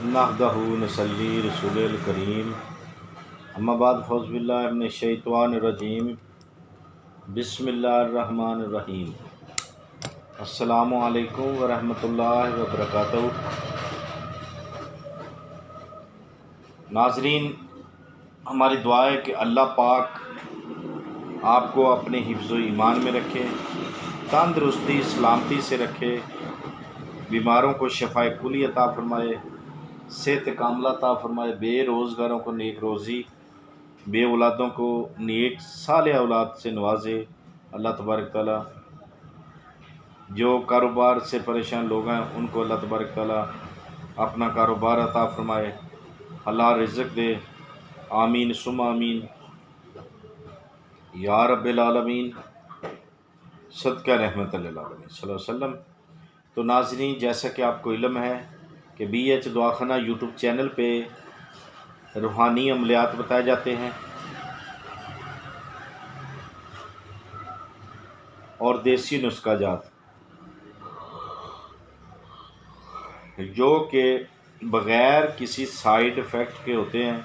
نحمدہ نصلی رسول الکریم اما بعد فاعوذ باللہ من الشیطان الرجیم بسم اللہ الرحمن الرحیم السلام علیکم ورحمۃ اللہ وبرکاتہ۔ ناظرین، ہماری دعا ہے کہ اللہ پاک آپ کو اپنے حفظ و ایمان میں رکھے، تندرستی سلامتی سے رکھے، بیماروں کو شفائے کلی عطا فرمائے، صحت کاملہ عطا فرمائے، بے روزگاروں کو نیک روزی، بے اولادوں کو نیک صالح اولاد سے نوازے اللہ تبارک تعالیٰ۔ جو کاروبار سے پریشان لوگ ہیں ان کو اللہ تبارک تعالیٰ اپنا کاروبار عطا فرمائے، حلال رزق دے، آمین ثم آمین یا رب العالمین، صدقہ رحمت للعالمین صلی اللہ علیہ وسلم۔ تو ناظرین، جیسا کہ آپ کو علم ہے کہ بی ایچ دعاخانہ یوٹیوب چینل پہ روحانی عملیات بتائے جاتے ہیں اور دیسی نسخہ جات جو کہ بغیر کسی سائیڈ افیکٹ کے ہوتے ہیں،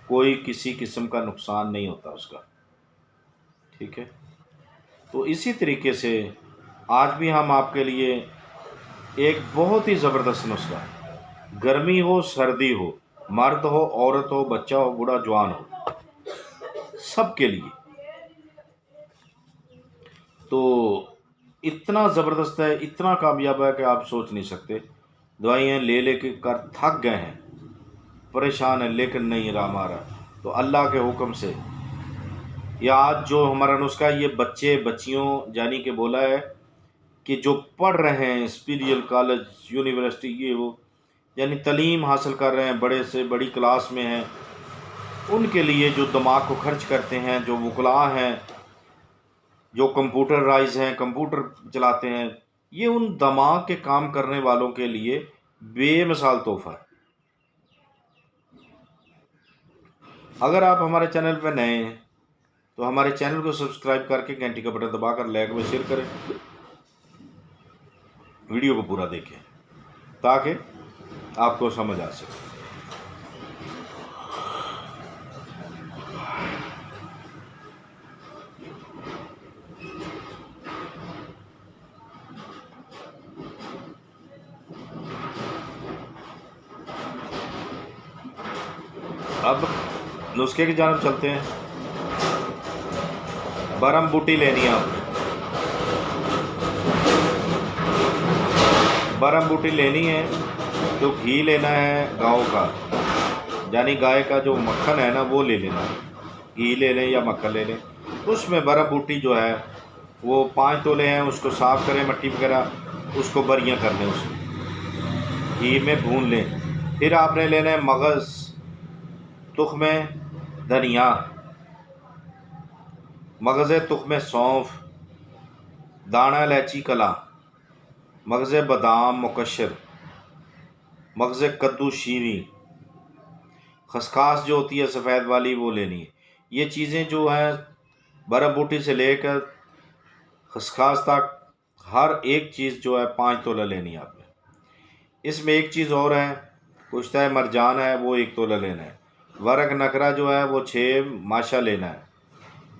کوئی کسی قسم کا نقصان نہیں ہوتا اس کا، ٹھیک ہے۔ تو اسی طریقے سے آج بھی ہم آپ کے لیے ایک بہت ہی زبردست نسخہ، گرمی ہو سردی ہو، مرد ہو عورت ہو، بچہ ہو بوڑھا جوان ہو، سب کے لیے تو اتنا زبردست ہے، اتنا کامیاب ہے کہ آپ سوچ نہیں سکتے۔ دوائیاں لے لے کے کر تھک گئے ہیں، پریشان ہیں، لیکن نہیں رام آ رہا۔ تو اللہ کے حکم سے یہ آج جو ہمارا نسخہ ہے، یہ بچے بچیوں یعنی کہ بولا ہے کہ جو پڑھ رہے ہیں اسپریچول کالج یونیورسٹی یہ وہ یعنی تعلیم حاصل کر رہے ہیں، بڑے سے بڑی کلاس میں ہیں، ان کے لیے جو دماغ کو خرچ کرتے ہیں، جو وکلاء ہیں، جو کمپیوٹر رائز ہیں، کمپیوٹر چلاتے ہیں، یہ ان دماغ کے کام کرنے والوں کے لیے بے مثال تحفہ ہے۔ اگر آپ ہمارے چینل پہ نئے ہیں تو ہمارے چینل کو سبسکرائب کر کے گھنٹی کا بٹن دبا کر لائک و شیئر کریں، ویڈیو کو پورا دیکھیں تاکہ آپ کو سمجھ آ سکے۔ اب نسخے کی جانب چلتے ہیں۔ برم بوٹی لینی ہے آپ نے، برم بوٹی لینی ہے تو گھی لینا ہے گاؤں کا، یعنی گائے کا جو مکھن ہے نا وہ لے لینا، گھی لے لیں یا مکھن لے لیں۔ اس میں برم بوٹی جو ہے وہ 5 تولے ہیں، اس کو صاف کریں مٹی وغیرہ، اس کو بریاں کر لیں، اس کو گھی میں بھون لیں۔ پھر آپ نے لینا ہے مغز، تخم دھنیا، مغز تخم سونف، دانہ الائچی کلا، مغز بادام مکشر، مغز کدو شیریں، خسخاس جو ہوتی ہے سفید والی وہ لینی ہے۔ یہ چیزیں جو ہیں برم بوٹی سے لے کر خسخاس تک ہر ایک چیز جو ہے 5 تولہ لینی ہے آپ نے۔ اس میں ایک چیز اور ہے، کشتہ مرجان ہے وہ 1 تولہ لینا ہے، ورق نکرہ جو ہے وہ 6 ماشا لینا ہے،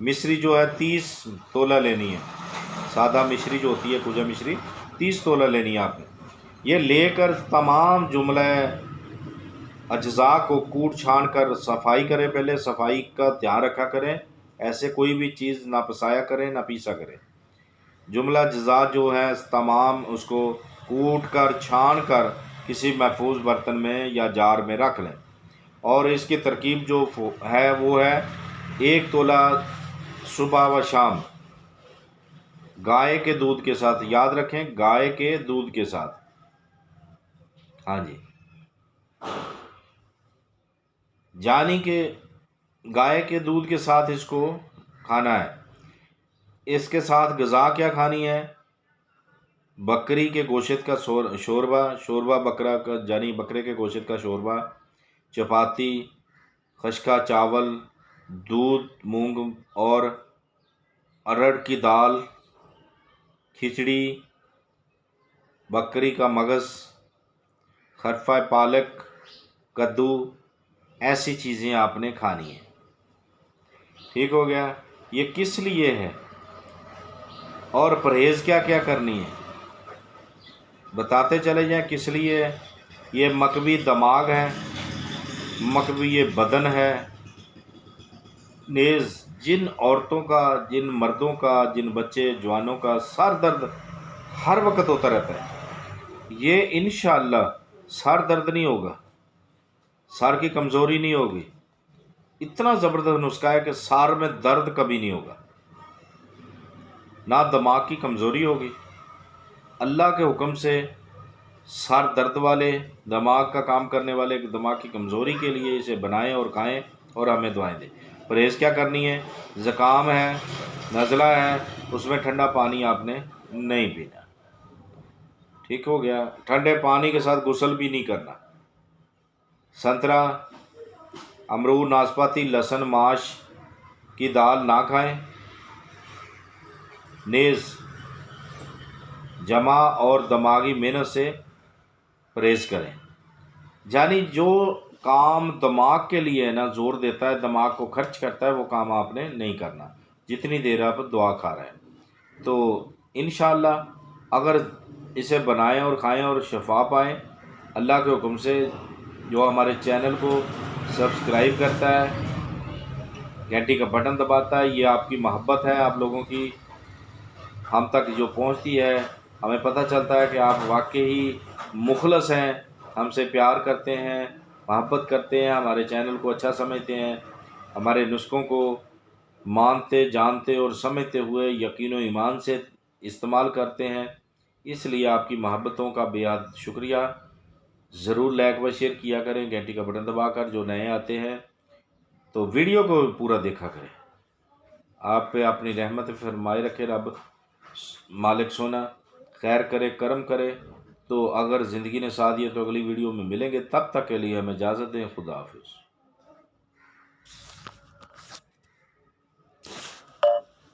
مصری جو ہے 30 تولہ لینی ہے، سادہ مشری جو ہوتی ہے کھجا مشری 30 تولہ لینی ہے آپ نے۔ یہ لے کر تمام جملہ اجزاء کو کوٹ چھان کر صفائی کریں، پہلے صفائی کا دھیان رکھا کریں، ایسے کوئی بھی چیز نہ پسایا کریں نہ پیسا کریں۔ جملہ اجزاء جو ہیں تمام اس کو کوٹ کر چھان کر کسی محفوظ برتن میں یا جار میں رکھ لیں، اور اس کی ترکیب جو ہے وہ ہے 1 تولہ صبح و شام گائے کے دودھ کے ساتھ، یاد رکھیں گائے کے دودھ کے ساتھ، ہاں جی، یعنی کہ گائے کے دودھ کے ساتھ اس کو کھانا ہے۔ اس کے ساتھ غذا کیا کھانی ہے؟ بکری کے گوشت کا شوربہ بکرا کا یعنی بکرے کے گوشت کا شوربہ، چپاتی، خشکہ چاول، دودھ مونگ اور ارڑ کی دال، کھچڑی، بکری کا مغز، خرفہ پالک، کدو، ایسی چیزیں آپ نے کھانی ہیں۔ ٹھیک ہو گیا؟ یہ کس لیے ہے اور پرہیز کیا کیا کرنی ہے بتاتے چلے جائیں کس لیے ہے۔ یہ مکوی دماغ ہے، مکوی یہ بدن ہے، نیز جن عورتوں کا، جن مردوں کا، جن بچے جوانوں کا سر درد ہر وقت ہوتا رہتا ہے، یہ انشاءاللہ سر درد نہیں ہوگا، سر کی کمزوری نہیں ہوگی۔ اتنا زبردست نسخہ ہے کہ سر میں درد کبھی نہیں ہوگا، نہ دماغ کی کمزوری ہوگی۔ اللہ کے حکم سے سر درد والے، دماغ کا کام کرنے والے، دماغ کی کمزوری کے لیے اسے بنائیں اور کھائیں اور ہمیں دعائیں دیں۔ پرہیز کیا کرنی ہے؟ زکام ہے، نزلہ ہے، اس میں ٹھنڈا پانی آپ نے نہیں پینا۔ ٹھیک ہو گیا؟ ٹھنڈے پانی کے ساتھ غسل بھی نہیں کرنا۔ سنترا، امرود، ناسپاتی، لہسن، ماش کی دال نہ کھائیں۔ نیز جمع اور دماغی محنت سے پرہیز کریں۔ یعنی جو کام دماغ کے لیے ہے نا، زور دیتا ہے، دماغ کو خرچ کرتا ہے، وہ کام آپ نے نہیں کرنا جتنی دیر آپ دعا کھا رہے ہیں۔ تو انشاءاللہ اگر اسے بنائیں اور کھائیں اور شفا پائیں اللہ کے حکم سے، جو ہمارے چینل کو سبسکرائب کرتا ہے، گھنٹی کا بٹن دباتا ہے، یہ آپ کی محبت ہے، آپ لوگوں کی ہم تک جو پہنچتی ہے، ہمیں پتہ چلتا ہے کہ آپ واقعی مخلص ہیں، ہم سے پیار کرتے ہیں، محبت کرتے ہیں، ہمارے چینل کو اچھا سمجھتے ہیں، ہمارے نسخوں کو مانتے، جانتے اور سمجھتے ہوئے یقین و ایمان سے استعمال کرتے ہیں۔ اس لیے آپ کی محبتوں کا بے حد شکریہ۔ ضرور لائک و شیئر کیا کریں گھنٹی کا بٹن دبا کر، جو نئے آتے ہیں تو ویڈیو کو پورا دیکھا کریں۔ آپ پہ اپنی رحمت فرمائے رکھے رب مالک سونا، خیر کرے، کرم کرے۔ تو اگر زندگی نے ساتھ دیا تو اگلی ویڈیو میں ملیں گے، تب تک کے لیے ہمیں اجازت دیں۔ خدا حافظ۔